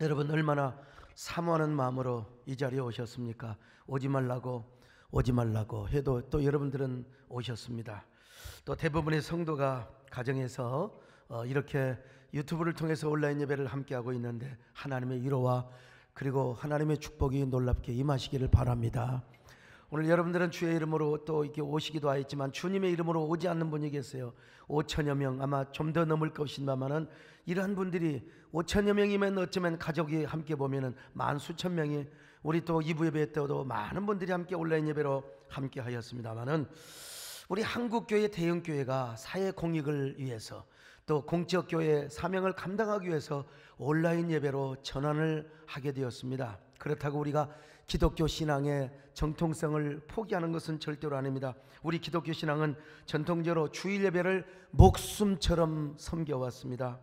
여러분 얼마나 사모하는 마음으로 이 자리에 오셨습니까? 오지 말라고 해도 또 여러분들은 오셨습니다. 또 대부분의 성도가 가정에서 이렇게 유튜브를 통해서 온라인 예배를 함께하고 있는데 하나님의 위로와 그리고 하나님의 축복이 놀랍게 임하시기를 바랍니다. 오늘 여러분들은 주의 이름으로 또 이렇게 오시기도 하였지만 주님의 이름으로 오지 않는 분이 계세요. 5천여 명, 아마 좀 더 넘을 것인가마는 이러한 분들이 5천여 명이면 어쩌면 가족이 함께 보면은 만 수천 명이, 우리 또 2부 예배 때도 많은 분들이 함께 온라인 예배로 함께 하였습니다마는 우리 한국교회 대형교회가 사회 공익을 위해서 또 공적교회 사명을 감당하기 위해서 온라인 예배로 전환을 하게 되었습니다. 그렇다고 우리가 기독교 신앙의 정통성을 포기하는 것은 절대로 아닙니다. 우리 기독교 신앙은 전통적으로 주일 예배를 목숨처럼 섬겨왔습니다.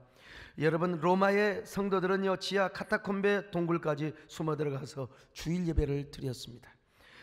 여러분, 로마의 성도들은요, 지하 카타콤베 동굴까지 숨어 들어가서 주일 예배를 드렸습니다.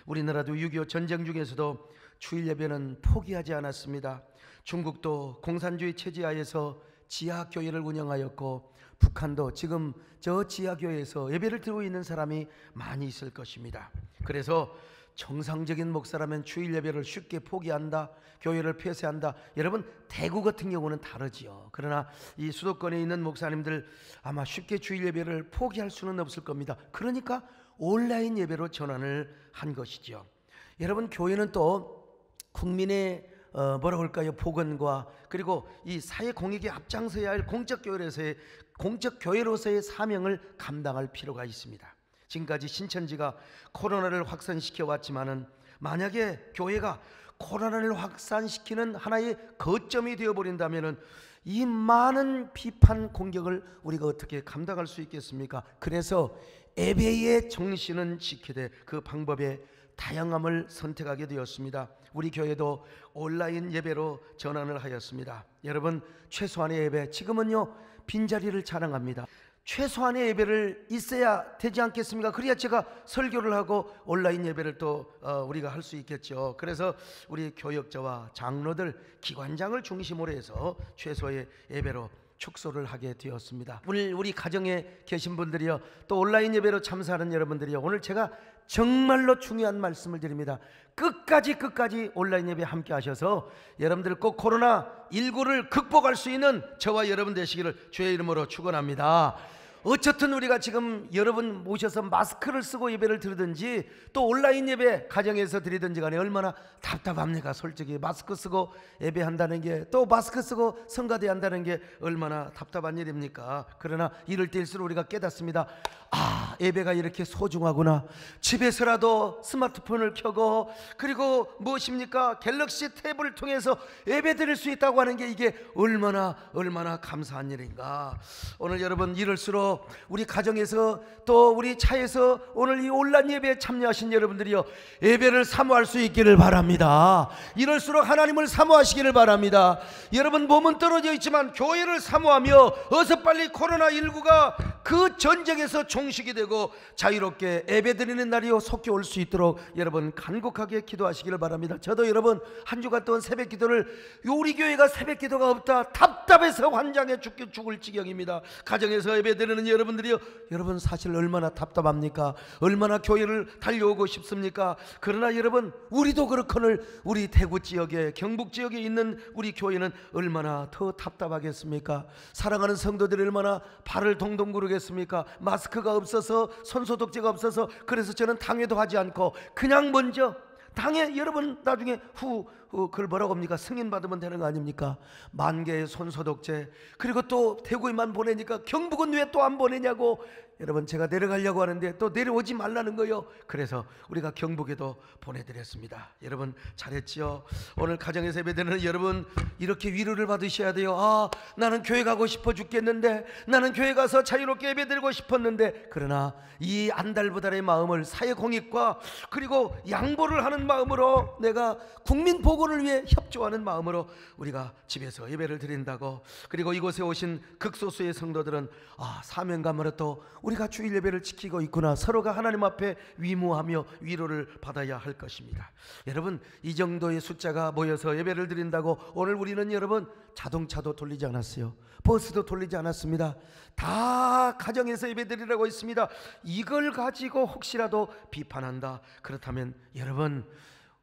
우리나라도 6.25 전쟁 중에서도 주일 예배는 포기하지 않았습니다. 중국도 공산주의 체제하에서 지하교회를 운영하였고, 북한도 지금 저 지하교회에서 예배를 드리고 있는 사람이 많이 있을 것입니다. 그래서 정상적인 목사라면 주일 예배를 쉽게 포기한다, 교회를 폐쇄한다. 여러분, 대구 같은 경우는 다르지요. 그러나 이 수도권에 있는 목사님들 아마 쉽게 주일 예배를 포기할 수는 없을 겁니다. 그러니까 온라인 예배로 전환을 한 것이죠. 여러분, 교회는 또 국민의 뭐라고 할까요? 복원과 그리고 이 사회 공익에 앞장서야 할 공적교회로서의 사명을 감당할 필요가 있습니다. 지금까지 신천지가 코로나를 확산시켜 왔지만은 만약에 교회가 코로나를 확산시키는 하나의 거점이 되어버린다면은 이 많은 비판 공격을 우리가 어떻게 감당할 수 있겠습니까? 그래서 예배의 정신은 지키되 그 방법의 다양함을 선택하게 되었습니다. 우리 교회도 온라인 예배로 전환을 하였습니다. 여러분, 최소한의 예배, 지금은요 빈자리를 자랑합니다. 최소한의 예배를 있어야 되지 않겠습니까? 그래야 제가 설교를 하고 온라인 예배를 또 우리가 할 수 있겠죠. 그래서 우리 교역자와 장로들, 기관장을 중심으로 해서 최소의 예배로 축소를 하게 되었습니다. 우리 가정에 계신 분들이요, 또 온라인 예배로 참석하는 여러분들이요, 오늘 제가 정말로 중요한 말씀을 드립니다. 끝까지 온라인 예배 함께 하셔서 여러분들 꼭 코로나19를 극복할 수 있는 저와 여러분 되시기를 주의 이름으로 축원합니다. 어쨌든 우리가 지금 여러분 모셔서 마스크를 쓰고 예배를 드리든지 또 온라인 예배 가정에서 드리든지 간에 얼마나 답답합니까? 솔직히 마스크 쓰고 예배한다는 게, 또 마스크 쓰고 성가대 한다는 게 얼마나 답답한 일입니까? 그러나 이럴 때일수록 우리가 깨닫습니다. 아, 예배가 이렇게 소중하구나. 집에서라도 스마트폰을 켜고 그리고 무엇입니까? 갤럭시 탭을 통해서 예배 드릴 수 있다고 하는 게 이게 얼마나 감사한 일인가. 오늘 여러분 이럴수록 우리 가정에서 또 우리 차에서 오늘 이 온라인 예배에 참여하신 여러분들이요, 예배를 사모할 수 있기를 바랍니다. 이럴수록 하나님을 사모하시기를 바랍니다. 여러분, 몸은 떨어져 있지만 교회를 사모하며 어서 빨리 코로나19가 그 전쟁에서 종식이 되고 자유롭게 예배드리는 날이 속히 올 수 있도록 여러분 간곡하게 기도하시기를 바랍니다. 저도 여러분 한 주간 동안 새벽 기도를, 우리 교회가 새벽 기도가 없다 답답해서 환장해 죽을 지경입니다. 가정에서 예배드리는 여러분들이요, 여러분 사실 얼마나 답답합니까? 얼마나 교회를 달려오고 싶습니까? 그러나 여러분, 우리도 그렇거늘 우리 대구 지역에, 경북 지역에 있는 우리 교회는 얼마나 더 답답하겠습니까? 사랑하는 성도들이 얼마나 발을 동동 구르겠습니까? 마스크가 없어서, 손소독제가 없어서. 그래서 저는 당회도 하지 않고 그냥 먼저 당에, 여러분 나중에 그걸 뭐라고 합니까? 승인 받으면 되는 거 아닙니까? 10,000개의 손소독제, 그리고 또 대구에만 보내니까 경북은 왜 또 안 보내냐고. 여러분, 제가 내려가려고 하는데 또 내려오지 말라는 거요. 그래서 우리가 경북에도 보내드렸습니다. 여러분 잘했지요? 오늘 가정에서 예배드리는 여러분, 이렇게 위로를 받으셔야 돼요. 아, 나는 교회 가고 싶어 죽겠는데, 나는 교회 가서 자유롭게 예배드리고 싶었는데. 그러나 이 안달부달의 마음을 사회공익과 그리고 양보를 하는 마음으로, 내가 국민 복원을 위해 협조하는 마음으로 우리가 집에서 예배를 드린다고. 그리고 이곳에 오신 극소수의 성도들은 사명감으로 또 우리가 주일 예배를 지키고 있구나. 서로가 하나님 앞에 위무하며 위로를 받아야 할 것입니다. 여러분, 이 정도의 숫자가 모여서 예배를 드린다고 오늘 우리는 여러분 자동차도 돌리지 않았어요. 버스도 돌리지 않았습니다. 다 가정에서 예배 드리라고 했습니다. 이걸 가지고 혹시라도 비판한다 그렇다면 여러분,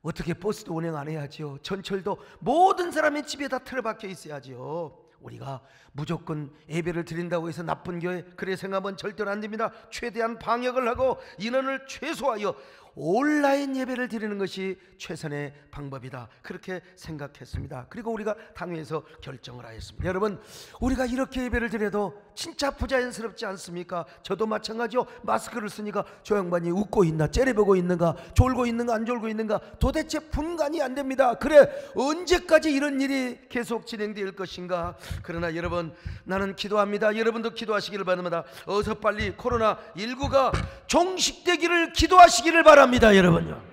어떻게 버스도 운행 안 해야지요? 전철도 모든 사람의 집에 다 틀어박혀 있어야지요. 우리가 무조건 예배를 드린다고 해서 나쁜 교회 그래 생각하면 절대로 안 됩니다. 최대한 방역을 하고 인원을 최소화하여 온라인 예배를 드리는 것이 최선의 방법이다 그렇게 생각했습니다. 그리고 우리가 당회에서 결정을 하였습니다. 여러분, 우리가 이렇게 예배를 드려도 진짜 부자연스럽지 않습니까? 저도 마찬가지요. 마스크를 쓰니까 저 양반이 웃고 있나, 째려보고 있는가, 졸고 있는가, 안 졸고 있는가 도대체 분간이 안 됩니다. 그래, 언제까지 이런 일이 계속 진행될 것인가? 그러나 여러분, 나는 기도합니다. 여러분도 기도하시기를 바랍니다. 어서 빨리 코로나19가 종식되기를 기도하시기를 바랍니다. 여러분요,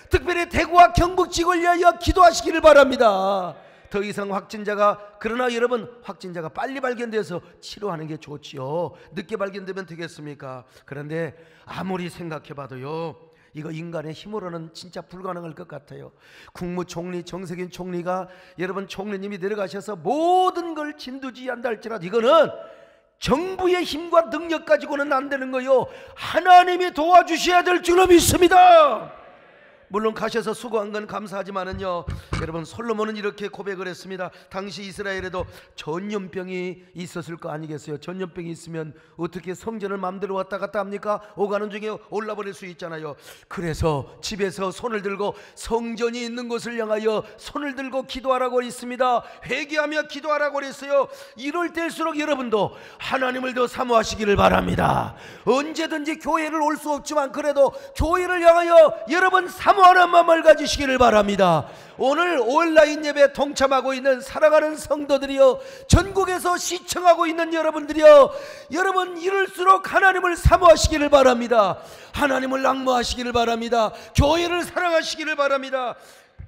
특별히 대구와 경북 지역을 위하여 기도하시기를 바랍니다. 더 이상 확진자가, 그러나 여러분, 확진자가 빨리 발견돼서 치료하는 게 좋지요. 늦게 발견되면 되겠습니까? 그런데 아무리 생각해봐도요, 이거 인간의 힘으로는 진짜 불가능할 것 같아요. 국무총리 정세균 총리가, 여러분 총리님이 내려가셔서 모든 걸 진두지휘한다 할지라도 이거는 정부의 힘과 능력 가지고는 안 되는 거요. 하나님이 도와주셔야 될 줄로 믿습니다. 물론 가셔서 수고한 건 감사하지만은요, 여러분, 솔로몬은 이렇게 고백을 했습니다. 당시 이스라엘에도 전염병이 있었을 거 아니겠어요? 전염병이 있으면 어떻게 성전을 마음대로 왔다 갔다 합니까? 오가는 중에 올라버릴 수 있잖아요. 그래서 집에서 손을 들고 성전이 있는 곳을 향하여 손을 들고 기도하라고 했습니다. 회개하며 기도하라고 했어요. 이럴 때일수록 여러분도 하나님을 더 사모하시기를 바랍니다. 언제든지 교회를 올 수 없지만 그래도 교회를 향하여 여러분 사모하는 마음을 가지시기를 바랍니다. 오늘 온라인 예배에 동참하고 있는 사랑하는 성도들이여, 전국에서 시청하고 있는 여러분들이여, 여러분 이럴수록 하나님을 사모하시기를 바랍니다. 하나님을 앙모하시기를 바랍니다. 교회를 사랑하시기를 바랍니다.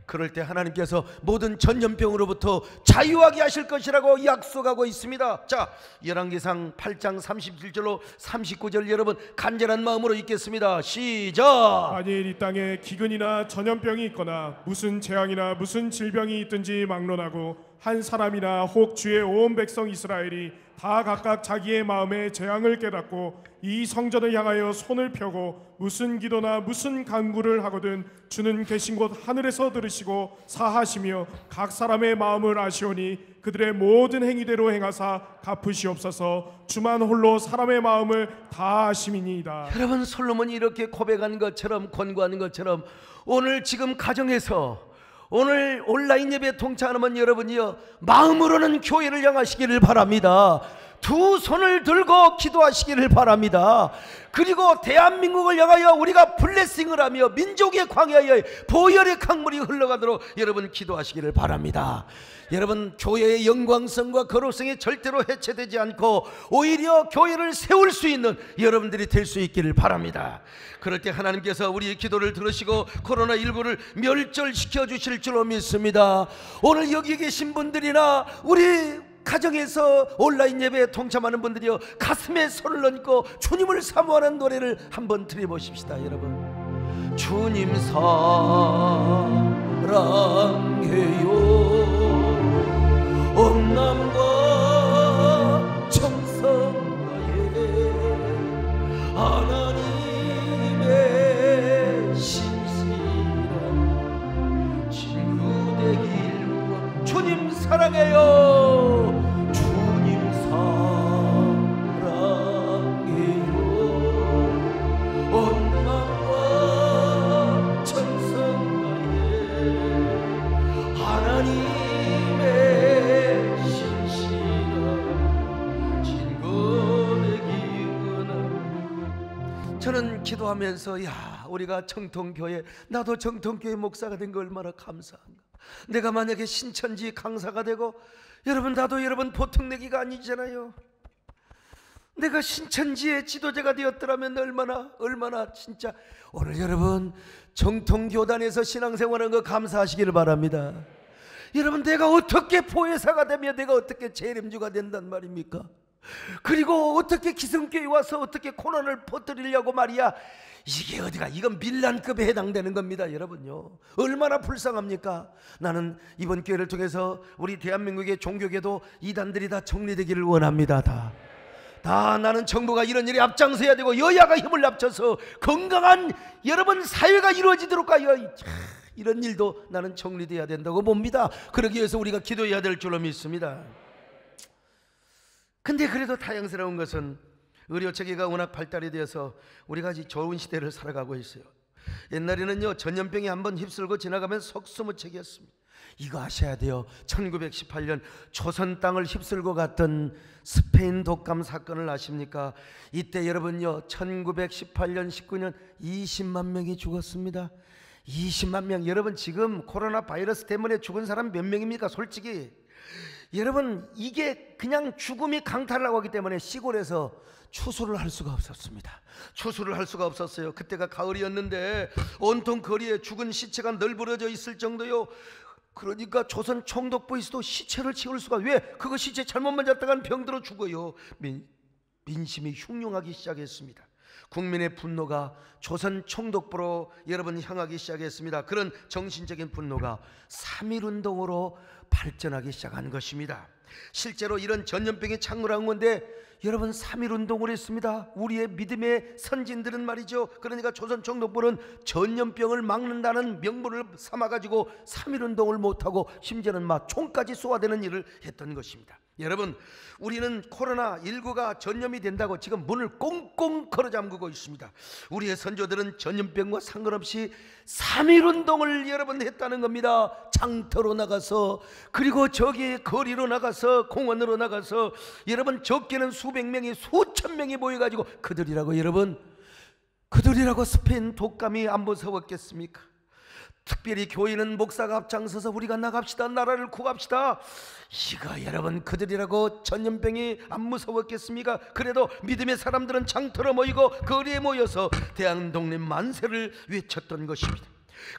그럴 때 하나님께서 모든 전염병으로부터 자유하게 하실 것이라고 약속하고 있습니다. 자, 열왕기상 8장 37절로 39절 여러분 간절한 마음으로 읽겠습니다. 시작. 만일 이 땅에 기근이나 전염병이 있거나 무슨 재앙이나 무슨 질병이 있든지 막론하고 한 사람이나 혹 주의 온 백성 이스라엘이 다 각각 자기의 마음의 재앙을 깨닫고 이 성전을 향하여 손을 펴고 무슨 기도나 무슨 간구를 하거든 주는 계신 곳 하늘에서 들으시고 사하시며 각 사람의 마음을 아시오니 그들의 모든 행위대로 행하사 갚으시옵소서. 주만 홀로 사람의 마음을 다 아심이니이다. 여러분, 솔로몬이 이렇게 고백한 것처럼, 권고하는 것처럼 오늘 지금 가정에서 오늘 온라인 예배에 동참하는 여러분이요, 마음으로는 교회를 향하시기를 바랍니다. 두 손을 들고 기도하시기를 바랍니다. 그리고 대한민국을 향하여 우리가 블레싱을 하며 민족의 광야에 보혈의 강물이 흘러가도록 여러분 기도하시기를 바랍니다. 여러분, 교회의 영광성과 거룩성이 절대로 해체되지 않고 오히려 교회를 세울 수 있는 여러분들이 될 수 있기를 바랍니다. 그럴 때 하나님께서 우리의 기도를 들으시고 코로나19를 멸절시켜 주실 줄로 믿습니다. 오늘 여기 계신 분들이나 우리 가정에서 온라인 예배에 동참하는 분들이요, 가슴에 손을 얹고 주님을 사모하는 노래를 한번 드려보십시다. 여러분, 주님 사랑해요. 온 남과 청성나에 하나님의 신실한 친구 되길 원합니다. 주님 사랑해요. 주님 사랑해요. 온 마음과 천성나에 하나님의 신실한 친구 되기 원합니다. 저는 기도하면서, 야, 우리가 정통교회, 나도 정통교회 목사가 된 거 얼마나 감사한가. 내가 만약에 신천지 강사가 되고, 여러분 나도 여러분 보통 내기가 아니잖아요. 내가 신천지의 지도자가 되었더라면 얼마나 진짜. 오늘 여러분 정통교단에서 신앙생활하는 거 감사하시기를 바랍니다. 여러분, 내가 어떻게 보혜사가 되며 내가 어떻게 재림주가 된단 말입니까? 그리고 어떻게 기성교회 와서 어떻게 코난을 퍼뜨리려고 말이야. 이게 어디가, 이건 밀란급에 해당되는 겁니다. 여러분요, 얼마나 불쌍합니까? 나는 이번 기회를 통해서 우리 대한민국의 종교계도 이단들이 다 정리되기를 원합니다. 다 나는 정부가 이런 일에 앞장서야 되고 여야가 힘을 합쳐서 건강한 여러분 사회가 이루어지도록 하여 이런 일도 나는 정리돼야 된다고 봅니다. 그러기 위해서 우리가 기도해야 될 줄로 믿습니다. 근데 그래도 다행스러운 것은 의료체계가 워낙 발달이 되어서 우리가 아주 좋은 시대를 살아가고 있어요. 옛날에는요, 전염병이 한번 휩쓸고 지나가면 속수무책이었습니다. 이거 아셔야 돼요. 1918년 조선 땅을 휩쓸고 갔던 스페인 독감 사건을 아십니까? 이때 여러분요, 1918년 19년 20만 명이 죽었습니다. 20만 명. 여러분 지금 코로나 바이러스 때문에 죽은 사람 몇 명입니까? 솔직히 여러분, 이게 그냥 죽음이 강탈하고 하기 때문에 시골에서 추수를 할 수가 없었습니다. 추수를 할 수가 없었어요. 그때가 가을이었는데 온통 거리에 죽은 시체가 널브러져 있을 정도요. 그러니까 조선 총독부에서도 시체를 치울 수가, 왜? 그거 시체 잘못 만졌다간 병들어 죽어요. 민심이 흉흉하기 시작했습니다. 국민의 분노가 조선 총독부로 여러분 향하기 시작했습니다. 그런 정신적인 분노가 3.1운동으로 발전하기 시작한 것입니다. 실제로 이런 전염병이 창궐한 건데 여러분 3.1운동을 했습니다. 우리의 믿음의 선진들은 말이죠, 그러니까 조선 총독부는 전염병을 막는다는 명분을 삼아가지고 3.1운동을 못하고 심지어는 막 총까지 쏘아대는 일을 했던 것입니다. 여러분, 우리는 코로나19가 전염이 된다고 지금 문을 꽁꽁 걸어 잠그고 있습니다. 우리의 선조들은 전염병과 상관없이 3.1운동을 여러분 했다는 겁니다. 장터로 나가서, 그리고 저기 거리로 나가서, 공원으로 나가서 여러분 적게는 수백 명이 수천 명이 모여가지고 그들이라고, 여러분 그들이라고 스페인 독감이 안 무서웠겠습니까? 특별히 교회는 목사가 앞장서서 우리가 나갑시다, 나라를 구합시다. 이거 여러분 그들이라고 전염병이 안 무서웠겠습니까? 그래도 믿음의 사람들은 장터로 모이고 거리에 모여서 대한독립 만세를 외쳤던 것입니다.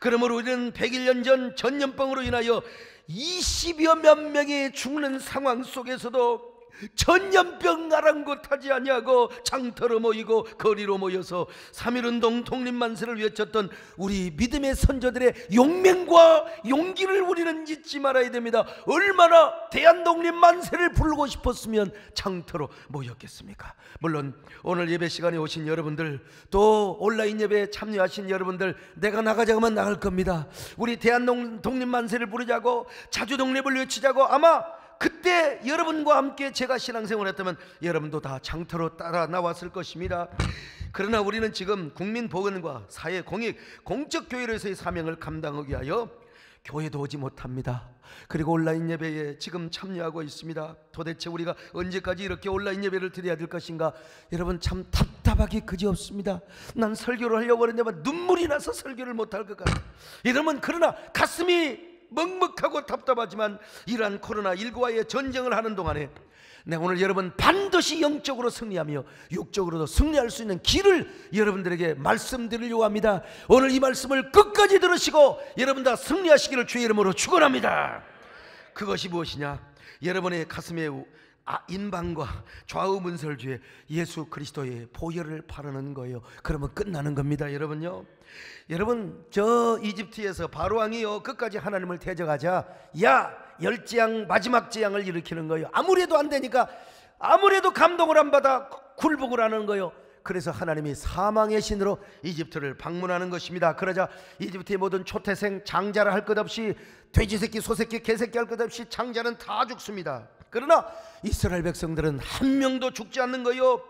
그러므로 우리는 100년 전 전염병으로 인하여 20여 몇 명이 죽는 상황 속에서도 전염병 아랑곳하지 아니하고 장터로 모이고 거리로 모여서 3.1운동 독립만세를 외쳤던 우리 믿음의 선조들의 용맹과 용기를 우리는 잊지 말아야 됩니다. 얼마나 대한독립만세를 부르고 싶었으면 장터로 모였겠습니까? 물론 오늘 예배 시간에 오신 여러분들, 또 온라인 예배에 참여하신 여러분들, 내가 나가자고 하면 나갈 겁니다. 우리 대한독립만세를 부르자고, 자주독립을 외치자고, 아마 그때 여러분과 함께 제가 신앙생활을 했다면 여러분도 다 장터로 따라 나왔을 것입니다. 그러나 우리는 지금 국민보건과 사회공익, 공적교회로서의 사명을 감당하기 위하여 교회도 오지 못합니다. 그리고 온라인 예배에 지금 참여하고 있습니다. 도대체 우리가 언제까지 이렇게 온라인 예배를 드려야 될 것인가? 여러분 참 답답하기 그지없습니다. 난 설교를 하려고 하는데 눈물이 나서 설교를 못할 것 같아요. 여러분, 그러나 가슴이 먹먹하고 답답하지만 이러한 코로나19와의 전쟁을 하는 동안에 오늘 여러분 반드시 영적으로 승리하며 육적으로도 승리할 수 있는 길을 여러분들에게 말씀드리려고 합니다. 오늘 이 말씀을 끝까지 들으시고 여러분 다 승리하시기를 주의 이름으로 축원합니다. 그것이 무엇이냐? 여러분의 가슴에 인방과 좌우문설주에 예수 그리스도의 보혈을 바르는 거예요. 그러면 끝나는 겁니다. 여러분요, 여러분 저 이집트에서 바로왕이요 끝까지 하나님을 대적하자 열재앙, 마지막 재앙을 일으키는 거예요. 아무래도 안 되니까, 아무래도 감동을 안 받아 굴복을 하는 거예요. 그래서 하나님이 사망의 신으로 이집트를 방문하는 것입니다. 그러자 이집트의 모든 초태생, 장자를 할 것 없이, 돼지새끼, 소새끼, 개새끼 할 것 없이 장자는 다 죽습니다. 그러나 이스라엘 백성들은 한 명도 죽지 않는 거예요.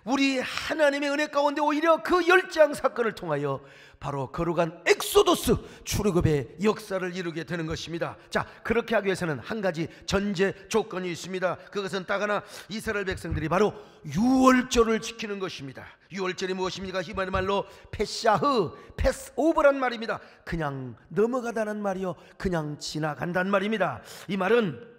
우리 하나님의 은혜 가운데 오히려 그 열재앙 사건을 통하여 바로 거룩한 엑소도스 출애굽의 역사를 이루게 되는 것입니다. 자, 그렇게 하기 위해서는 한 가지 전제 조건이 있습니다. 그것은 딱 하나, 이스라엘 백성들이 바로 유월절을 지키는 것입니다. 유월절이 무엇입니까? 히브리 말로 페샤흐, 패스오버란 말입니다. 그냥 넘어가다는 말이요, 그냥 지나간다는 말입니다. 이 말은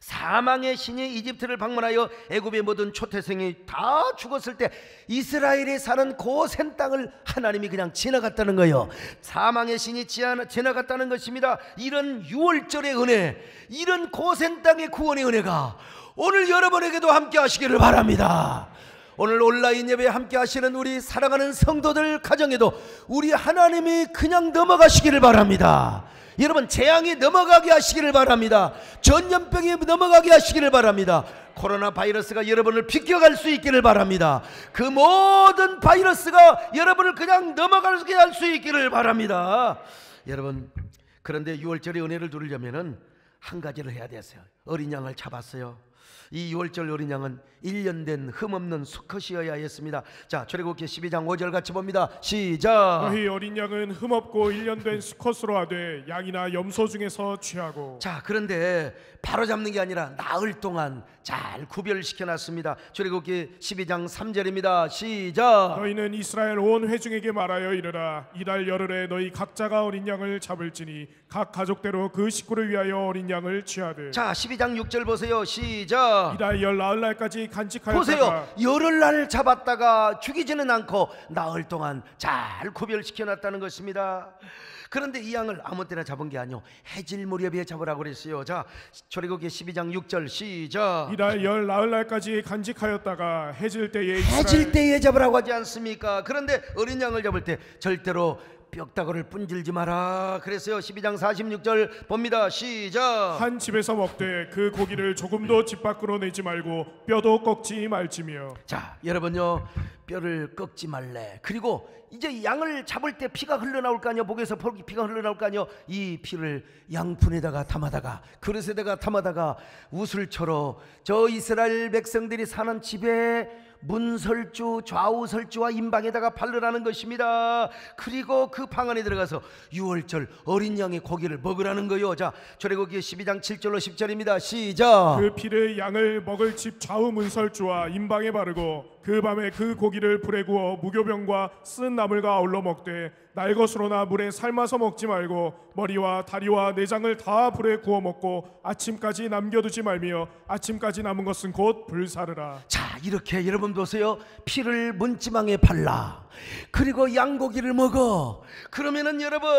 사망의 신이 이집트를 방문하여 애굽의 모든 초태생이 다 죽었을 때 이스라엘에 사는 고센 땅을 하나님이 그냥 지나갔다는 거예요. 사망의 신이 지나갔다는 것입니다. 이런 유월절의 은혜, 이런 고센 땅의 구원의 은혜가 오늘 여러분에게도 함께 하시기를 바랍니다. 오늘 온라인 예배에 함께 하시는 우리 사랑하는 성도들 가정에도 우리 하나님이 그냥 넘어가시기를 바랍니다. 여러분, 재앙이 넘어가게 하시기를 바랍니다. 전염병이 넘어가게 하시기를 바랍니다. 코로나 바이러스가 여러분을 비껴갈 수 있기를 바랍니다. 그 모든 바이러스가 여러분을 그냥 넘어가게 할 수 있기를 바랍니다. 여러분, 그런데 6월절의 은혜를 누리려면 한 가지를 해야 되세요. 어린 양을 잡았어요. 이 6월절 어린 양은 1년 된 흠없는 수컷이어야 했습니다. 자, 출애굽기 12장 5절 같이 봅니다. 시작. 너희 어린 양은 흠없고 1년 된 수컷으로 하되 양이나 염소 중에서 취하고. 자, 그런데 바로 잡는 게 아니라 나흘 동안 잘 구별시켜 놨습니다. 출애굽기 12장 3절입니다. 시작. 너희는 이스라엘 온 회중에게 말하여 이르라. 이달 열흘에 너희 각자가 어린 양을 잡을지니 각 가족대로 그 식구를 위하여 어린 양을 취하되. 자, 12장 6절 보세요. 시작. 이달 열 나흘날까지 간직하였다가. 보세요. 열흘날 잡았다가 죽이지는 않고 나흘 동안 잘 구별시켜 놨다는 것입니다. 그런데 이 양을 아무 때나 잡은 게 아니요, 해질 무렵에 잡으라고 그랬어요. 자, 출애굽기 12장 6절 시작. 이달 열 나흘날까지 간직하였다가 해질 때에 해질 때에 잡으라고 하지 않습니까? 그런데 어린 양을 잡을 때 절대로 뼈다구를 분질지 마라 그랬어요. 12장 46절 봅니다. 시작. 한 집에서 먹되 그 고기를 조금도 집 밖으로 내지 말고 뼈도 꺾지 말지며. 자, 여러분요, 뼈를 꺾지 말래. 그리고 이제 양을 잡을 때 피가 흘러나올 거 아니요, 목에서 피가 흘러나올 거 아니요. 이 피를 양푼에다가 담아다가 그릇에다가 담아다가 우슬초로 저 이스라엘 백성들이 사는 집에 문설주, 좌우설주와 임방에다가 바르라는 것입니다. 그리고 그 방 안에 들어가서 6월절 어린 양의 고기를 먹으라는 거요. 자, 출애굽기 12장 7절로 10절입니다. 시작. 그 피를 양을 먹을 집 좌우 문설주와 임방에 바르고 그 밤에 그 고기를 불에 구워 무교병과 쓴 나물과 아울러 먹되 날 것으로나 물에 삶아서 먹지 말고 머리와 다리와 내장을 다 불에 구워 먹고 아침까지 남겨두지 말며 아침까지 남은 것은 곧 불사르라. 자, 이렇게 여러분 보세요. 피를 문지방에 발라 그리고 양고기를 먹어. 그러면은 여러분,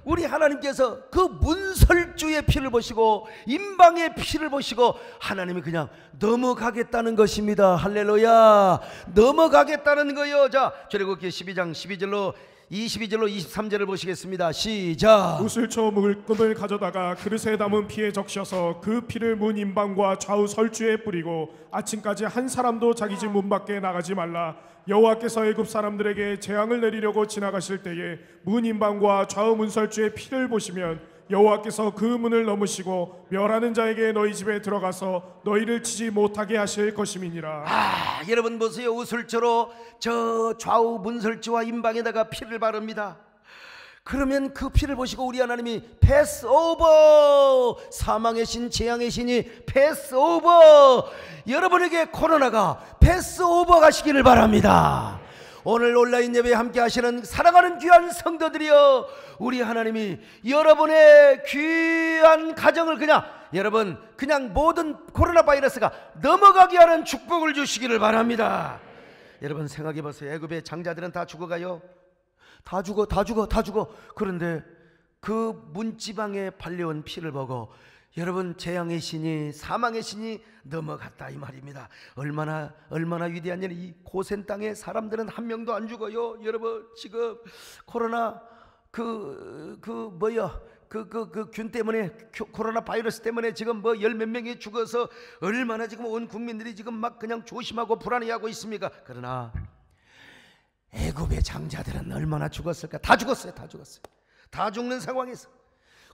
우리 하나님께서 그 문설주의 피를 보시고 임방의 피를 보시고 하나님이 그냥 넘어가겠다는 것입니다. 할렐루야. 넘어가겠다는 거예요. 자, 출애굽기 12장 12절로 23절을 보시겠습니다. 시작. 우슬초 물금을 가져다가 그릇에 담은 피에 적셔서 그 피를 문 임방과 좌우 설주에 뿌리고 아침까지 한 사람도 자기 집 문 밖에 나가지 말라. 여호와께서 애굽 사람들에게 재앙을 내리려고 지나가실 때에 문 임방과 좌우 문설주의 피를 보시면 여호와께서 그 문을 넘으시고 멸하는 자에게 너희 집에 들어가서 너희를 치지 못하게 하실 것임이니라. 아, 여러분 보세요. 우슬초로 저 좌우 문설주와 임방에다가 피를 바릅니다. 그러면 그 피를 보시고 우리 하나님이 패스 오버, 사망의 신, 재앙의 신이 패스 오버, 여러분에게 코로나가 패스 오버 가시기를 바랍니다. 오늘 온라인 예배에 함께 하시는 사랑하는 귀한 성도들이여, 우리 하나님이 여러분의 귀한 가정을 여러분 그냥 모든 코로나 바이러스가 넘어가게 하는 축복을 주시기를 바랍니다. 여러분 생각해 보세요. 애굽의 장자들은 다 죽어가요. 다 죽어. 그런데 그 문지방에 발려온 피를 보고 여러분 재앙의 신이, 사망의 신이 넘어갔다 이 말입니다. 얼마나 위대한 일. 이 고센 땅에 사람들은 한 명도 안 죽어요. 여러분 지금 코로나 균 때문에, 코로나 바이러스 때문에 지금 열 몇 명이 죽어서 얼마나 지금 온 국민들이 지금 막 그냥 조심하고 불안해하고 있습니까? 그러나 애굽의 장자들은 얼마나 죽었을까? 다 죽었어요. 다 죽는 상황에서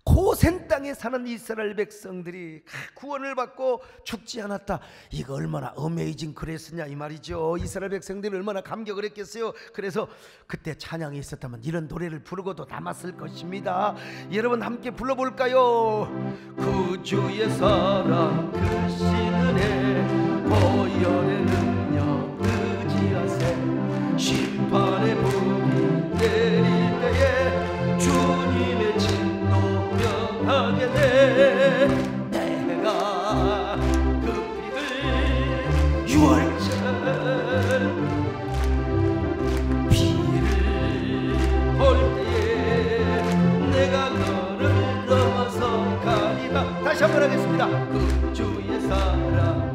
고센 땅에 사는 이스라엘 백성들이 구원을 받고 죽지 않았다. 이거 얼마나 어메이징 그랬으냐 이 말이죠. 이스라엘 백성들이 얼마나 감격을 했겠어요. 그래서 그때 찬양이 있었다면 이런 노래를 부르고도 남았을 것입니다. 여러분 함께 불러볼까요? 그 주의 사랑 크신 은혜 보혈의 능력 의지하세 심판의 불이 내릴 때에 주님의 진노 하게 돼. 내가 그 피를 6월절 피를 볼 때에 내가 너를 넘어서 가리라. 다시 한번 하겠습니다. 그 주의 사랑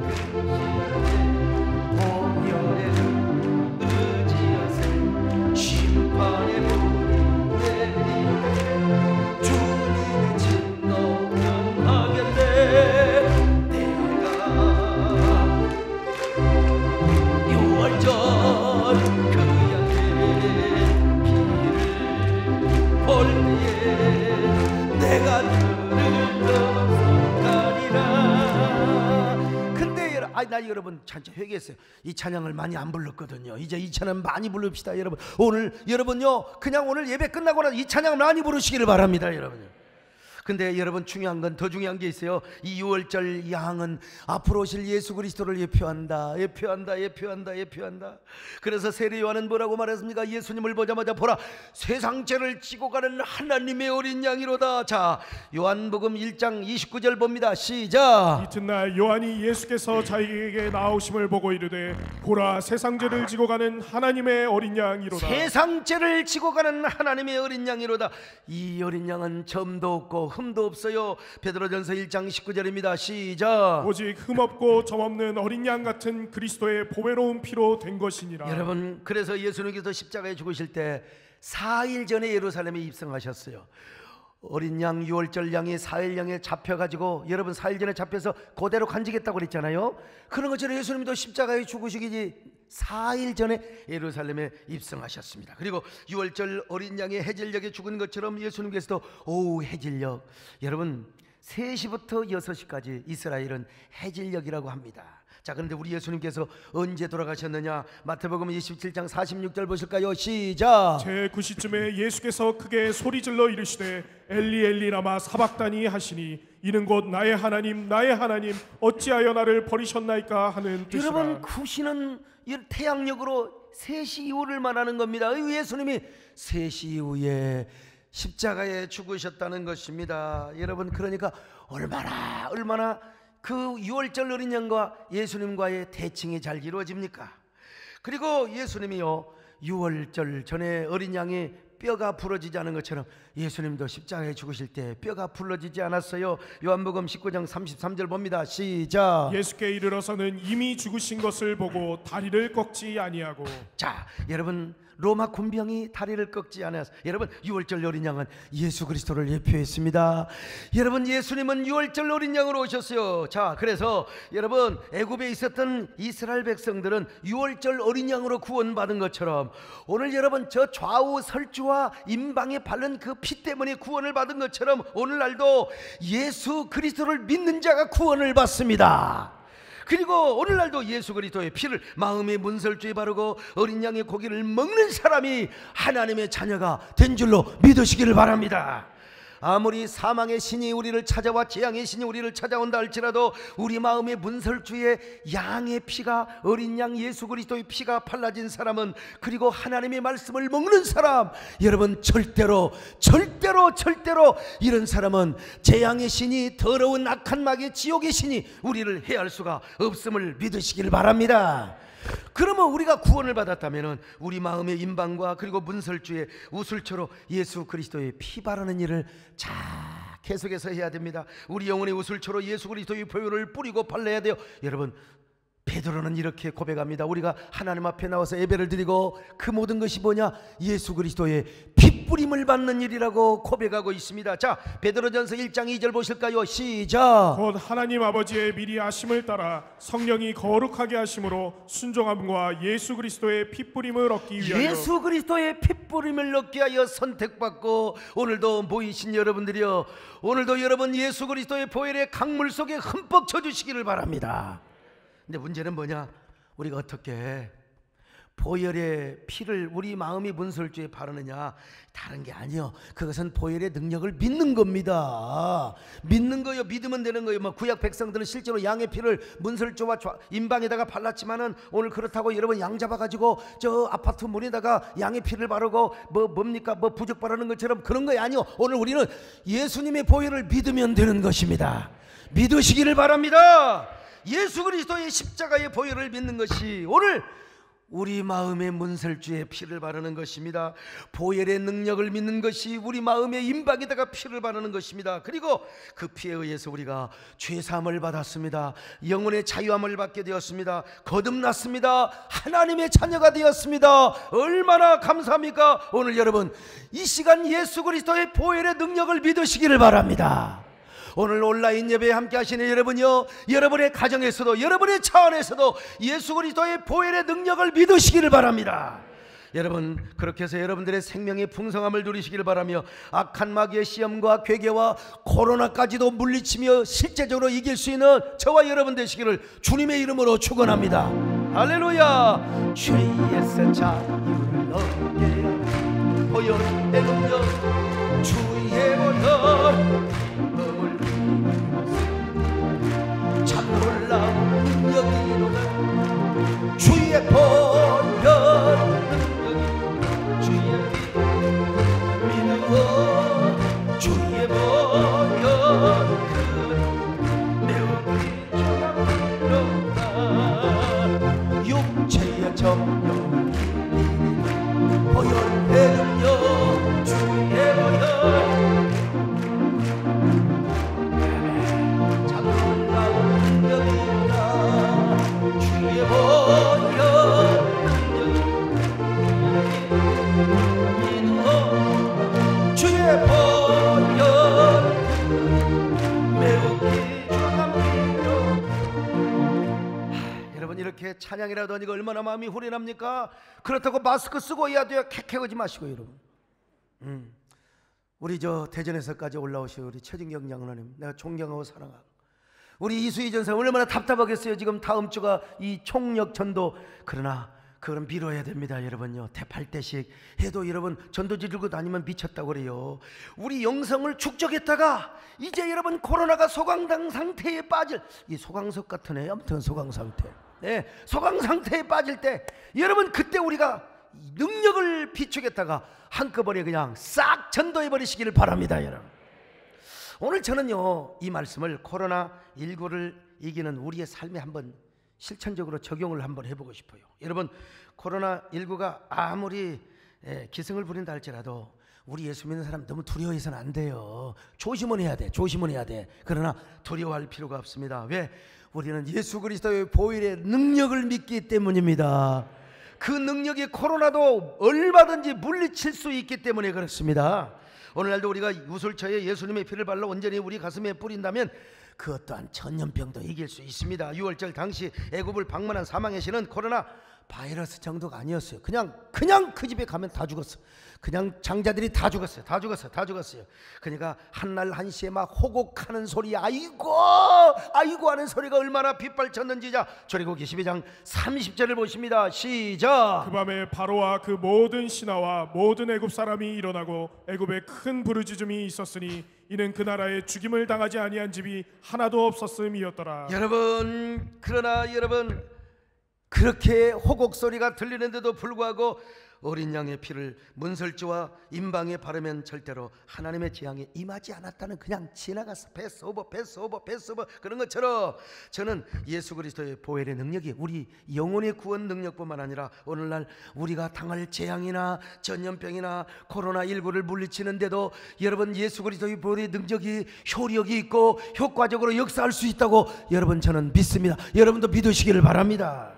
내가 여러분 찬양 회개했어요. 이 찬양을 많이 안 불렀거든요. 이제 이 찬양 많이 부릅시다 여러분. 오늘 여러분요 그냥 오늘 예배 끝나고 나서 이 찬양 많이 부르시기를 바랍니다 여러분요. 근데 여러분 중요한 건 더 중요한 게 있어요. 이 6월절 양은 앞으로 오실 예수 그리스도를 예표한다. 그래서 세례 요한은 뭐라고 말했습니까? 예수님을 보자마자 보라 세상 죄를 지고 가는 하나님의 어린 양이로다. 자, 요한복음 1장 29절 봅니다. 시작. 이튿날 요한이 예수께서 자기에게 나오심을 보고 이르되 보라 세상 죄를 지고 가는 하나님의 어린 양이로다. 세상 죄를 지고 가는 하나님의 어린 양이로다. 이 어린 양은 점도 없고 흠도 없어요. 베드로전서 1장 19절입니다. 시작. 오직 흠없고 점없는 어린 양 같은 그리스도의 보배로운 피로 된 것이니라. 여러분 그래서 예수님께서 십자가에 죽으실 때 4일 전에 예루살렘에 입성하셨어요. 어린 양 6월절 양이 4일 양에 잡혀가지고 여러분 4일 전에 잡혀서 그대로 간직했다고 그랬잖아요. 그런 것처럼 예수님도 십자가에 죽으시기 4일 전에 예루살렘에 입성하셨습니다. 그리고 6월절 어린 양의 해질녘에 죽은 것처럼 예수님께서도 오후 해질녘, 여러분 3시부터 6시까지 이스라엘은 해질녘이라고 합니다. 자, 그런데 우리 예수님께서 언제 돌아가셨느냐? 마태복음 27장 46절 보실까요? 시작. 제9시쯤에 예수께서 크게 소리질러 이르시되 엘리 엘리 라마 사박다니 하시니 이는 곧 나의 하나님 어찌하여 나를 버리셨나이까 하는 뜻이라. 여러분 구시는 태양력으로 3시 이후를 말하는 겁니다. 예수님이 3시 이후에 십자가에 죽으셨다는 것입니다. 여러분 그러니까 얼마나 그 6월절 어린 양과 예수님과의 대칭이 잘 이루어집니까? 그리고 예수님이요 6월절 전에 어린 양이 뼈가 부러지지 않은 것처럼 예수님도 십자가에 죽으실 때 뼈가 부러지지 않았어요. 요한복음 19장 33절 봅니다. 시작. 예수께 이르러서는 이미 죽으신 것을 보고 다리를 꺾지 아니하고. 자, 여러분 로마 군병이 다리를 꺾지 않았어요. 여러분 6월절 어린 양은 예수 그리스도를 예표했습니다. 여러분 예수님은 6월절 어린 양으로 오셨어요. 자, 그래서 여러분 애굽에 있었던 이스라엘 백성들은 6월절 어린 양으로 구원받은 것처럼 오늘 여러분 저 좌우 설주와 임방에 바른 그 피 때문에 구원을 받은 것처럼 오늘날도 예수 그리스도를 믿는 자가 구원을 받습니다. 그리고 오늘날도 예수 그리스도의 피를 마음의 문설주에 바르고 어린 양의 고기를 먹는 사람이 하나님의 자녀가 된 줄로 믿으시기를 바랍니다. 아무리 사망의 신이 우리를 찾아와 재앙의 신이 우리를 찾아온다 할지라도 우리 마음의 문설주에 양의 피가 어린 양 예수 그리스도의 피가 발라진 사람은, 그리고 하나님의 말씀을 먹는 사람, 여러분 절대로 이런 사람은 재앙의 신이, 더러운 악한 마귀의 지옥의 신이 우리를 해할 수가 없음을 믿으시길 바랍니다. 그러면 우리가 구원을 받았다면 우리 마음의 임방과 그리고 문설주에 우슬초로 예수 그리스도의 피 바르는 일을 잘 계속해서 해야 됩니다. 우리 영혼의 우슬초로 예수 그리스도의 보혈을 뿌리고 발라야 돼요. 여러분 베드로는 이렇게 고백합니다. 우리가 하나님 앞에 나와서 예배를 드리고 그 모든 것이 뭐냐? 예수 그리스도의 핏뿌림을 받는 일이라고 고백하고 있습니다. 자, 베드로전서 1장 2절 보실까요? 시작. 곧 하나님 아버지의 미리 아심을 따라 성령이 거룩하게 하심으로 순종함과 예수 그리스도의 핏뿌림을 얻기 위하여, 예수 그리스도의 핏뿌림을 얻기 위하여 선택받고, 오늘도 모이신 여러분들이여, 오늘도 여러분 예수 그리스도의 보혈의 강물 속에 흠뻑 젖으시기를 바랍니다. 근데 문제는 뭐냐? 우리가 어떻게 보혈의 피를 우리 마음이 문설주에 바르느냐? 다른 게 아니요, 그것은 보혈의 능력을 믿는 겁니다. 믿는 거요, 믿으면 되는 거예요. 뭐 구약 백성들은 실제로 양의 피를 문설주와 임방에다가 발랐지만은 오늘 그렇다고 여러분 양 잡아가지고 저 아파트 문에다가 양의 피를 바르고 뭡니까 부적 바르는 것처럼 그런 거 아니요. 오늘 우리는 예수님의 보혈을 믿으면 되는 것입니다. 믿으시기를 바랍니다. 예수 그리스도의 십자가의 보혈을 믿는 것이 오늘 우리 마음의 문설주에 피를 바르는 것입니다. 보혈의 능력을 믿는 것이 우리 마음의 임박에다가 피를 바르는 것입니다. 그리고 그 피에 의해서 우리가 죄사함을 받았습니다. 영혼의 자유함을 받게 되었습니다. 거듭났습니다. 하나님의 자녀가 되었습니다. 얼마나 감사합니까? 오늘 여러분 이 시간 예수 그리스도의 보혈의 능력을 믿으시기를 바랍니다. 오늘 온라인 예배에 함께 하시는 여러분이요, 여러분의 가정에서도 여러분의 차 안에서도 예수 그리스도의 보혈의 능력을 믿으시기를 바랍니다. 여러분, 그렇게 해서 여러분들의 생명의 풍성함을 누리시길 바라며 악한 마귀의 시험과 괴계와 코로나까지도 물리치며 실제적으로 이길 수 있는 저와 여러분 되시기를 주님의 이름으로 축원합니다. 할렐루야. 주의 자유를 얻게 하라. 보혈의 능력, 주의 보혈, 몸을 참 놀라운 능력이로다. 주의 보혈 주의 보혈 매우 귀중합니다. 육체의 정욕을 기리는 보혈의 능력, 주의 보혈 참 놀라운 능력이로다. 주의 보혈 주의 보혈 매우 귀중합니다. 여러분, 이렇게 찬양이라도 하니까 얼마나 마음이 후련합니까? 그렇다고 마스크 쓰고 해야 돼요. 캑캑하지 마시고 여러분. 우리 저 대전에서까지 올라오신 우리 최진경 장로님 내가 존경하고 사랑하고, 우리 이수희 전사 얼마나 답답하겠어요. 지금 다음 주가 이 총력 전도. 그러나 그건 미뤄야 됩니다. 여러분요, 대팔대씩 해도 여러분 전도지 들고 다니면 미쳤다고 그래요. 우리 영성을 축적했다가 이제 여러분 코로나가 소강당 상태에 빠질, 이 소강석 같은 애, 아무튼 소강 상태, 네, 소강 상태에 빠질 때 여러분, 그때 우리가 능력을 비축했다가 한꺼번에 그냥 싹 전도해 버리시기를 바랍니다. 여러분, 오늘 저는요 이 말씀을 코로나19를 이기는 우리의 삶에 한번 실천적으로 적용을 한번 해보고 싶어요. 여러분, 코로나19가 아무리 기승을 부린다 할지라도 우리 예수 믿는 사람 너무 두려워해서는 안 돼요. 조심은 해야 돼. 조심은 해야 돼. 그러나 두려워할 필요가 없습니다. 왜? 우리는 예수 그리스도의 보혈의 능력을 믿기 때문입니다. 그 능력이 코로나도 얼마든지 물리칠 수 있기 때문에 그렇습니다. 오늘날도 우리가 유술처에 예수님의 피를 발라 온전히 우리 가슴에 뿌린다면 그 어떠한 전염병도 이길 수 있습니다. 6월절 당시 애굽을 방문한 사망의 신은 코로나 바이러스 정도가 아니었어요. 그냥 그 집에 가면 다 죽었어. 그냥 장자들이 다 죽었어요. 다 죽었어요. 그러니까 한날 한시에 막 호곡하는 소리, 아이고 하는 소리가 얼마나 빗발쳤는지. 자, 출애굽기 12장 30절을 보십니다. 시작. 그 밤에 바로와 그 모든 신하와 모든 애굽 사람이 일어나고 애굽에 큰 부르짖음이 있었으니 이는 그 나라에 죽임을 당하지 아니한 집이 하나도 없었음이었더라. 여러분, 그러나 여러분, 그렇게 호곡 소리가 들리는데도 불구하고 어린 양의 피를 문설주와 임방에 바르면 절대로 하나님의 재앙에 임하지 않았다는, 그냥 지나갔어. 패스오버 그런 것처럼 저는 예수 그리스도의 보혈의 능력이 우리 영혼의 구원 능력뿐만 아니라 오늘날 우리가 당할 재앙이나 전염병이나 코로나19를 물리치는데도 여러분 예수 그리스도의 보혈의 능력이 효력이 있고 효과적으로 역사할 수 있다고 여러분 저는 믿습니다. 여러분도 믿으시기를 바랍니다.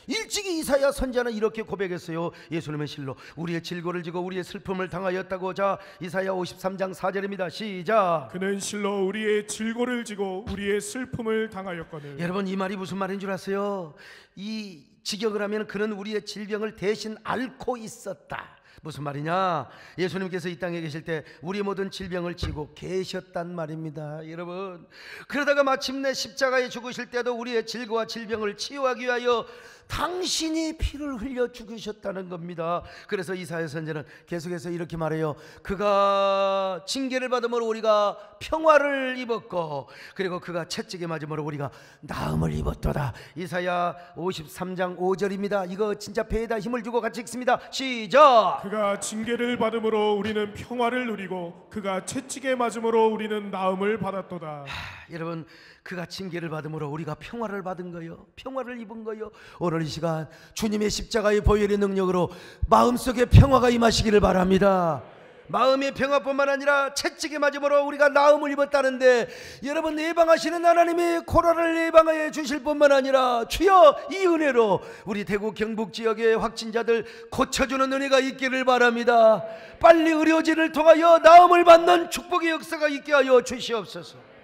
일찍이 이사야 선지자는 이렇게 고백했어요. 예수님의 실로 우리의 질고를 지고 우리의 슬픔을 당하였다고. 자, 이사야 53장 4절입니다. 시작. 그는 실로 우리의 질고를 지고 우리의 슬픔을 당하였거늘. 여러분, 이 말이 무슨 말인 줄 아세요? 이 직역을 하면 그는 우리의 질병을 대신 앓고 있었다. 무슨 말이냐? 예수님께서 이 땅에 계실 때 우리 모든 질병을 지고 계셨단 말입니다. 여러분, 그러다가 마침내 십자가에 죽으실 때도 우리의 질고와 질병을 치유하기 위하여 당신이 피를 흘려 죽으셨다는 겁니다. 그래서 이사야 선지자는 계속해서 이렇게 말해요. 그가 징계를 받음으로 우리가 평화를 입었고 그리고 그가 채찍에 맞음으로 우리가 나음을 입었도다. 이사야 53장 5절입니다. 이거 진짜 배에다 힘을 주고 같이 읽습니다. 시작. 그가 징계를 받음으로 우리는 평화를 누리고 그가 채찍에 맞음으로 우리는 나음을 받았도다. 여러분, 그가 징계를 받음으로 우리가 평화를 받은 거요, 평화를 입은 거요. 오늘 이 시간 주님의 십자가의 보혈의 능력으로 마음속에 평화가 임하시기를 바랍니다. 마음의 평화뿐만 아니라 채찍에 맞음으로 우리가 나음을 입었다는데, 여러분 예방하시는 하나님이 코로나를 예방하여 주실 뿐만 아니라 주여 이 은혜로 우리 대구 경북 지역의 확진자들 고쳐주는 은혜가 있기를 바랍니다. 빨리 의료진을 통하여 나음을 받는 축복의 역사가 있게 하여 주시옵소서.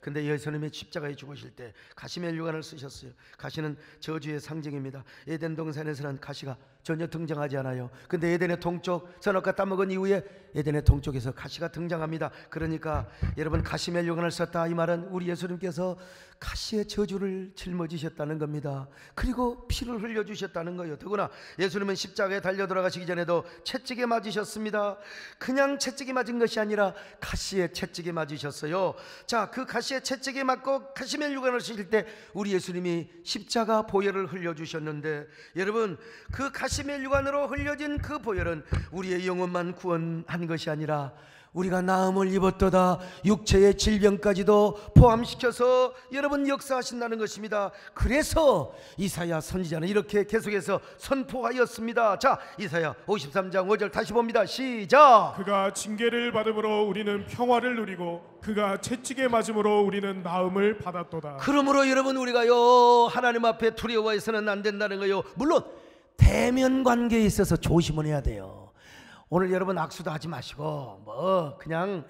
근데 예수님이 십자가에 죽으실 때 가시멜 유관을 쓰셨어요. 가시는 저주의 상징입니다. 에덴 동산에서는 가시가 전혀 등장하지 않아요. 근데 에덴의 동쪽, 선악과 따먹은 이후에 에덴의 동쪽에서 가시가 등장합니다. 그러니까 여러분, 가시 멸류관을 썼다, 이 말은 우리 예수님께서 가시의 저주를 짊어지셨다는 겁니다. 그리고 피를 흘려주셨다는 거예요. 더구나 예수님은 십자가에 달려 돌아가시기 전에도 채찍에 맞으셨습니다. 그냥 채찍에 맞은 것이 아니라 가시의 채찍에 맞으셨어요. 자, 그 가시의 채찍에 맞고 가시 멸류관을 쓰실 때 우리 예수님이 십자가 보혈을 흘려주셨는데, 여러분, 그 가시 멸류관으로 흘려진 그 보혈은 우리의 영혼만 구원한 것이 아니라 우리가 나음을 입었도다 육체의 질병까지도 포함시켜서 여러분 역사하신다는 것입니다. 그래서 이사야 선지자는 이렇게 계속해서 선포하였습니다. 자, 이사야 53장 5절 다시 봅니다. 시작. 그가 징계를 받음으로 우리는 평화를 누리고 그가 채찍에 맞음으로 우리는 나음을 받았도다. 그러므로 여러분, 우리가요 하나님 앞에 두려워해서는 안 된다는 거예요. 물론 대면 관계에 있어서 조심을 해야 돼요. 오늘 여러분 악수도 하지 마시고 그냥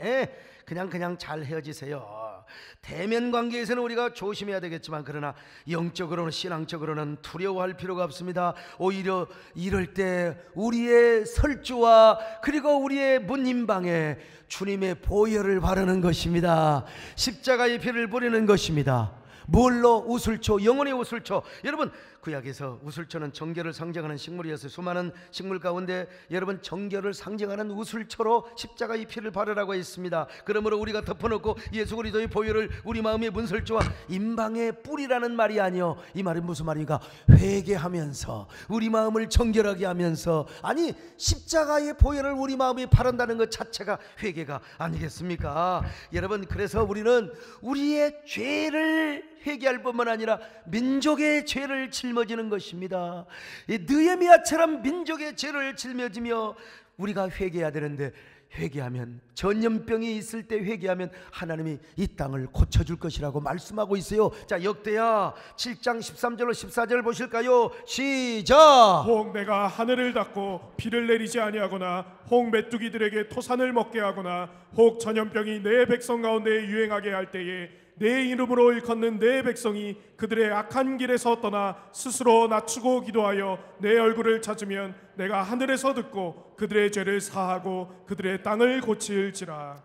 잘 헤어지세요. 대면 관계에서는 우리가 조심해야 되겠지만, 그러나 영적으로는, 신앙적으로는 두려워할 필요가 없습니다. 오히려 이럴 때 우리의 설주와 그리고 우리의 문인방에 주님의 보혈을 바르는 것입니다. 십자가의 피를 뿌리는 것입니다. 뭘로? 우슬초, 영혼의 우슬초. 여러분, 구약에서 우슬초는 정결을 상징하는 식물이었어요. 수많은 식물 가운데 여러분, 정결을 상징하는 우슬초로 십자가의 피를 바르라고 했습니다. 그러므로 우리가 덮어놓고 예수 그리스도의 보혈을 우리 마음의 문설주와 임방에 뿌리라는 말이 아니요, 이 말은 무슨 말인가? 회개하면서 우리 마음을 정결하게 하면서, 아니, 십자가의 보혈을 우리 마음에 바른다는 것 자체가 회개가 아니겠습니까? 여러분, 그래서 우리는 우리의 죄를 회개할 뿐만 아니라 민족의 죄를 짊어지는 것입니다. 이 느헤미야처럼 민족의 죄를 짊어지며 우리가 회개해야 되는데, 회개하면, 전염병이 있을 때 회개하면 하나님이 이 땅을 고쳐줄 것이라고 말씀하고 있어요. 자, 역대하 7장 13절로 14절 보실까요? 시작. 혹 내가 하늘을 닫고 비를 내리지 아니하거나 혹 메뚜기들에게 토산을 먹게 하거나 혹 전염병이 내 백성 가운데 유행하게 할 때에 내 이름으로 일컫는 내 백성이 그들의 악한 길에서 떠나 스스로 낮추고 기도하여 내 얼굴을 찾으면 내가 하늘에서 듣고 그들의 죄를 사하고 그들의 땅을 고칠지라.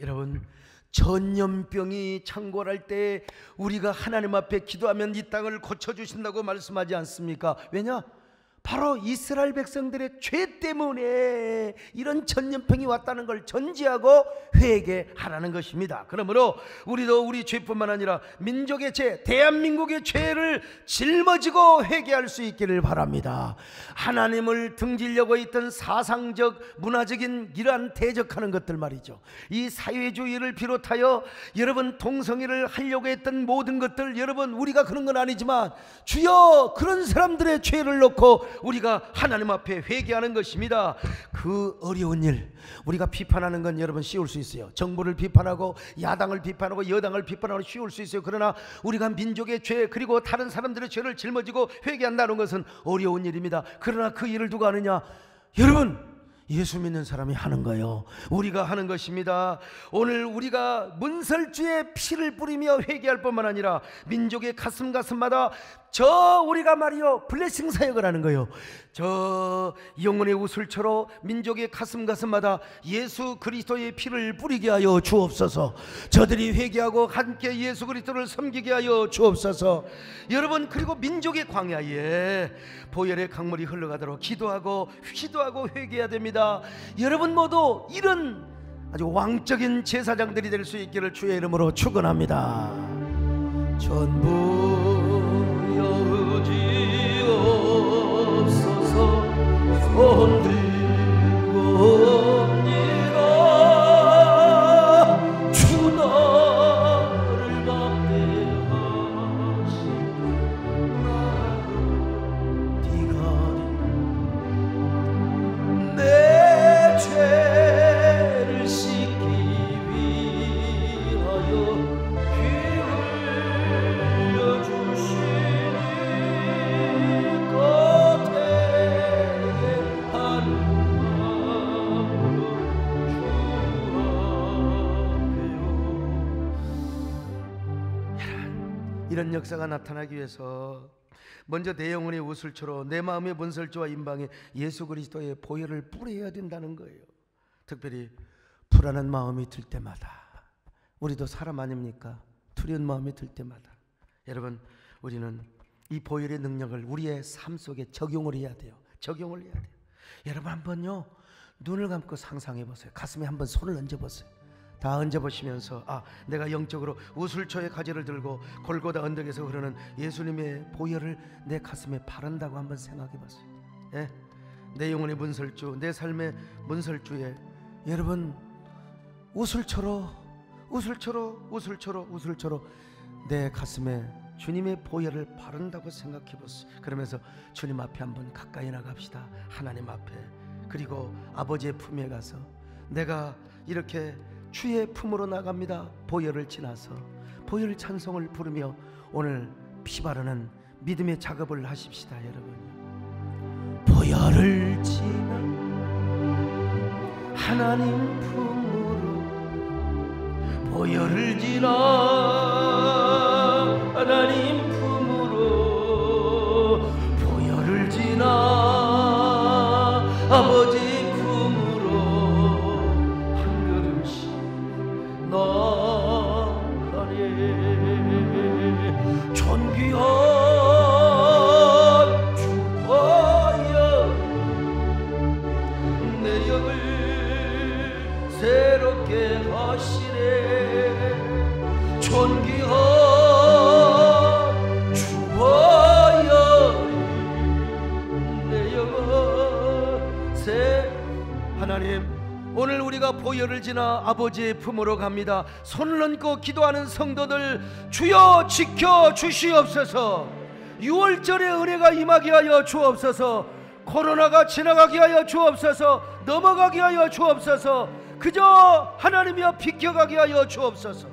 여러분, 전염병이 창궐할 때 우리가 하나님 앞에 기도하면 이 땅을 고쳐주신다고 말씀하지 않습니까? 왜냐? 바로 이스라엘 백성들의 죄 때문에 이런 전염병이 왔다는 걸 전제하고 회개하라는 것입니다. 그러므로 우리도 우리 죄뿐만 아니라 민족의 죄, 대한민국의 죄를 짊어지고 회개할 수 있기를 바랍니다. 하나님을 등지려고 했던 사상적, 문화적인 이러한 대적하는 것들 말이죠. 이 사회주의를 비롯하여 여러분 동성애를 하려고 했던 모든 것들, 여러분 우리가 그런 건 아니지만 주여, 그런 사람들의 죄를 놓고 우리가 하나님 앞에 회개하는 것입니다. 그 어려운 일, 우리가 비판하는 건 여러분 쉬울 수 있어요. 정부를 비판하고 야당을 비판하고 여당을 비판하고 쉬울 수 있어요. 그러나 우리가 민족의 죄 그리고 다른 사람들의 죄를 짊어지고 회개한다는 것은 어려운 일입니다. 그러나 그 일을 누가 하느냐? 여러분, 예수 믿는 사람이 하는 거예요. 우리가 하는 것입니다. 오늘 우리가 문설주의 피를 뿌리며 회개할 뿐만 아니라 민족의 가슴마다 우리가 말이요 블레싱 사역을 하는 거예요. 영혼의 우슬처로 민족의 가슴마다 예수 그리스도의 피를 뿌리게 하여 주옵소서. 저들이 회개하고 함께 예수 그리스도를 섬기게 하여 주옵소서. 여러분, 그리고 민족의 광야에 보혈의 강물이 흘러가도록 기도하고 회개해야 됩니다. 여러분 모두 이런 아주 왕적인 제사장들이 될 수 있기를 주의 이름으로 축원합니다. 전부 여지옵소서. 손 들고옵니다. 주 나를 막대하시고 나를 내 죄를 씻기 위하여 피 흘려주시니 겉에 하는 마음으로 주 앞에요. 이런 역사가 나타나기 위해서 먼저 내 영혼의 우슬초로 내 마음의 문설주와 임방에 예수 그리스도의 보혈을 뿌려야 된다는 거예요. 특별히 불안한 마음이 들 때마다, 우리도 사람 아닙니까? 두려운 마음이 들 때마다 여러분, 우리는 이 보혈의 능력을 우리의 삶 속에 적용을 해야 돼요. 적용을 해야 돼요. 여러분 한번요, 눈을 감고 상상해 보세요. 가슴에 한번 손을 얹어 보세요. 다 얹어 보시면서 내가 영적으로 우슬초의 가지를 들고 골고다 언덕에서 흐르는 예수님의 보혈을 내 가슴에 바른다고 한번 생각해 보세요. 예? 내 영혼의 문설주, 내 삶의 문설주에 여러분 우슬초로 내 가슴에 주님의 보혈을 바른다고 생각해 보세요. 그러면서 주님 앞에 한번 가까이 나갑시다. 하나님 앞에, 그리고 아버지의 품에 가서 내가 이렇게 주의 품으로 나갑니다. 보혈을 지나서 보혈 찬송을 부르며 오늘 피 바르는 믿음의 작업을 하십시다. 여러분, 보혈을 지나 하나님 품으로, 보혈을 지나 하나님 품으로, 보혈을 지나 아버지 품으로 한 걸음씩 나가네. 존귀한 주여 내 영을 새롭게 하시네. 존귀한 주여 내 영을 하나님, 오늘 우리가 보혈을 지나 아버지의 품으로 갑니다. 손을 얹고 기도하는 성도들, 주여 지켜 주시옵소서. 6월절의 은혜가 임하게 하여 주옵소서. 코로나가 지나가게 하여 주옵소서. 넘어가게 하여 주옵소서. 그저 하나님이여 비켜가게 하여 주옵소서.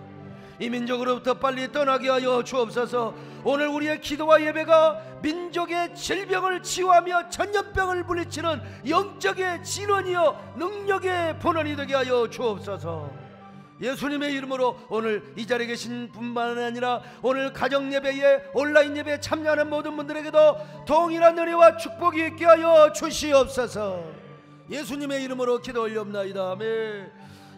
이 민족으로부터 빨리 떠나게 하여 주옵소서. 오늘 우리의 기도와 예배가 민족의 질병을 치유하며 전염병을 물리치는 영적의 진원이여 능력의 본원이 되게 하여 주옵소서. 예수님의 이름으로 오늘 이 자리에 계신 분만 아니라 오늘 가정 예배에 온라인 예배에 참여하는 모든 분들에게도 동일한 은혜와 축복이 있게 하여 주시옵소서. 예수님의 이름으로 기도 올려옵나이다. 아멘.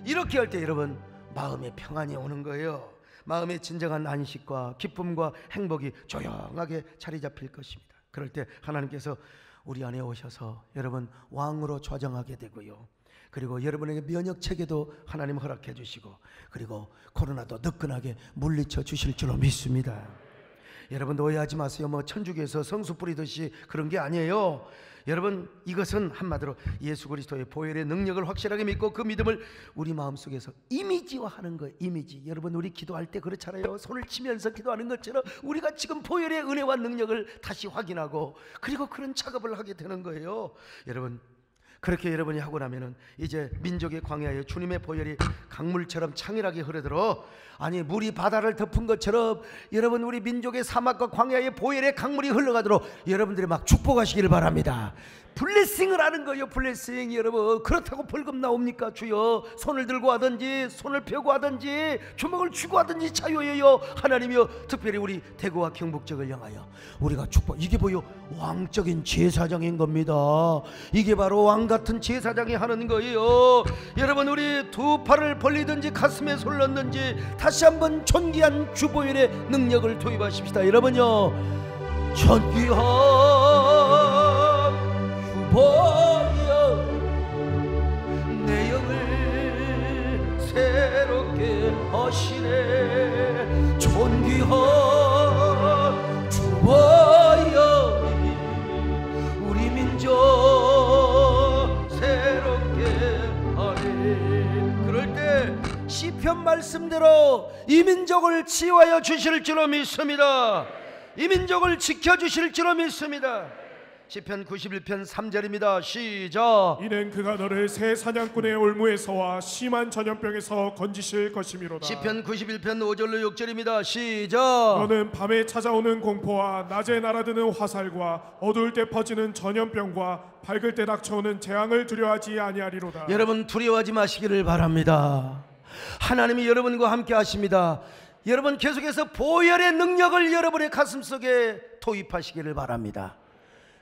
이렇게 할 때 여러분 마음의 평안이 오는 거예요. 마음의 진정한 안식과 기쁨과 행복이 조용하게 자리 잡힐 것입니다. 그럴 때 하나님께서 우리 안에 오셔서 여러분 왕으로 좌정하게 되고요, 그리고 여러분에게 면역체계도 하나님 허락해 주시고, 그리고 코로나도 느끈하게 물리쳐 주실 줄로 믿습니다. 여러분 오해하지 마세요. 천주교에서 성수 뿌리듯이 그런 게 아니에요. 여러분, 이것은 한마디로 예수 그리스도의 보혈의 능력을 확실하게 믿고 그 믿음을 우리 마음속에서 이미지화하는 거예요. 이미지. 여러분, 우리 기도할 때 그렇잖아요. 손을 치면서 기도하는 것처럼 우리가 지금 보혈의 은혜와 능력을 다시 확인하고, 그리고 그런 작업을 하게 되는 거예요. 여러분, 그렇게 여러분이 하고 나면은 이제 민족의 광야에 주님의 보혈이 강물처럼 창일하게 흐르도록, 아니 물이 바다를 덮은 것처럼 여러분 우리 민족의 사막과 광야에 보혈의 강물이 흘러가도록 여러분들이 막 축복하시기를 바랍니다. 블레싱을 하는 거예요. 블레싱. 여러분, 그렇다고 벌금 나옵니까? 주여, 손을 들고 하든지 손을 펴고 하든지 주먹을 쥐고 하든지 자유예요. 하나님이여, 특별히 우리 대구와 경북 지역을 향하여 우리가 축복, 이게 뭐요? 왕적인 제사장인 겁니다. 이게 바로 왕 같은 제사장이 하는 거예요. 여러분, 우리 두 팔을 벌리든지 가슴에 손을 얹든지 다시 한번 존귀한 주보혈의 능력을 도입하십시다. 여러분요, 존귀한 보여 내 영을 새롭게 하시네. 존귀한 주보여 우리 민족 새롭게 하네. 그럴 때 시편 말씀대로 이 민족을 치유하여 주실 줄로 믿습니다. 이 민족을 지켜주실 줄로 믿습니다. 시편 91편 3절입니다. 시작. 이는 그가 너를 새 사냥꾼의 올무에서와 심한 전염병에서 건지실 것이미로다. 시편 91편 5절로 6절입니다. 시작. 너는 밤에 찾아오는 공포와 낮에 날아드는 화살과 어두울 때 퍼지는 전염병과 밝을 때 닥쳐오는 재앙을 두려워하지 아니하리로다. 여러분, 두려워하지 마시기를 바랍니다. 하나님이 여러분과 함께 하십니다. 여러분 계속해서 보혈의 능력을 여러분의 가슴속에 도입하시기를 바랍니다.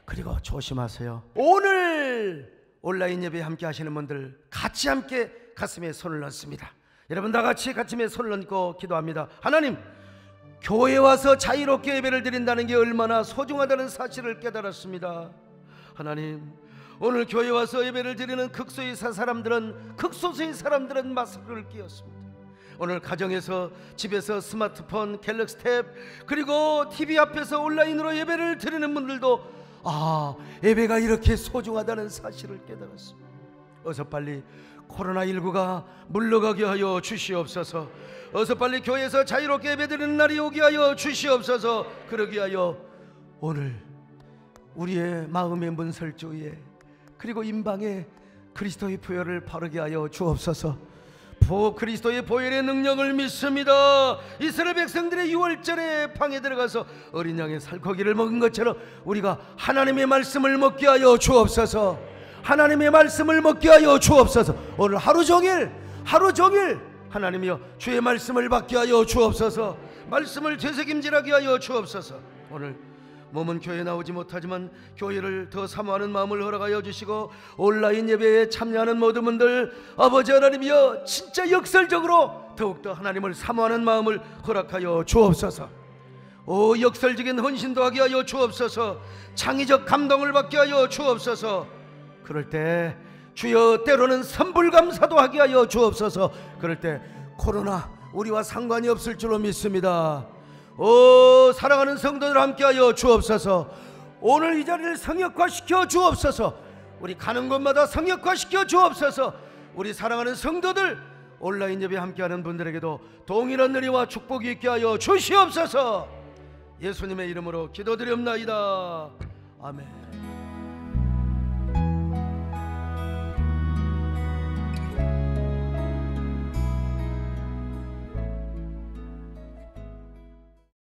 그리고 조심하세요. 오늘 온라인 예배 함께 하시는 분들 같이 함께 가슴에 손을 얹습니다. 여러분 다 같이 가슴에 손을 얹고 기도합니다. 하나님, 교회에 와서 자유롭게 예배를 드린다는 게 얼마나 소중하다는 사실을 깨달았습니다. 하나님, 오늘 교회에 와서 예배를 드리는 극소수의 사람들은 마스크를 끼웠습니다. 오늘 가정에서, 집에서 스마트폰, 갤럭시 탭, 그리고 TV 앞에서 온라인으로 예배를 드리는 분들도 예배가 이렇게 소중하다는 사실을 깨달았습니다. 어서 빨리 코로나19가 물러가게 하여 주시옵소서. 어서 빨리 교회에서 자유롭게 예배드리는 날이 오게 하여 주시옵소서. 그러게 하여 오늘 우리의 마음의 문설주에 그리고 임방에 그리스도의 보혈을 바르게 하여 주옵소서. 그리스도의 보혈의 능력을 믿습니다. 이스라엘 백성들의 유월절에 방에 들어가서 어린 양의 살코기를 먹은 것처럼 우리가 하나님의 말씀을 먹게 하여 주옵소서. 하나님의 말씀을 먹게 하여 주옵소서. 오늘 하루 종일 하나님이여 주의 말씀을 받게 하여 주옵소서. 말씀을 되새김질하게 하여 주옵소서. 오늘 몸은 교회에 나오지 못하지만 교회를 더 사모하는 마음을 허락하여 주시고 온라인 예배에 참여하는 모든 분들 아버지 하나님이여 진짜 역설적으로 더욱더 하나님을 사모하는 마음을 허락하여 주옵소서. 역설적인 헌신도 하게 하여 주옵소서. 창의적 감동을 받게 하여 주옵소서. 그럴 때 주여 때로는 선불감사도 하게 하여 주옵소서. 그럴 때 코로나 우리와 상관이 없을 줄로 믿습니다. 사랑하는 성도들 함께하여 주옵소서. 오늘 이 자리를 성역화시켜 주옵소서. 우리 가는 곳마다 성역화시켜 주옵소서. 우리 사랑하는 성도들 온라인 예배 함께하는 분들에게도 동일한 은혜와 축복이 있게 하여 주시옵소서. 예수님의 이름으로 기도드립나이다. 아멘.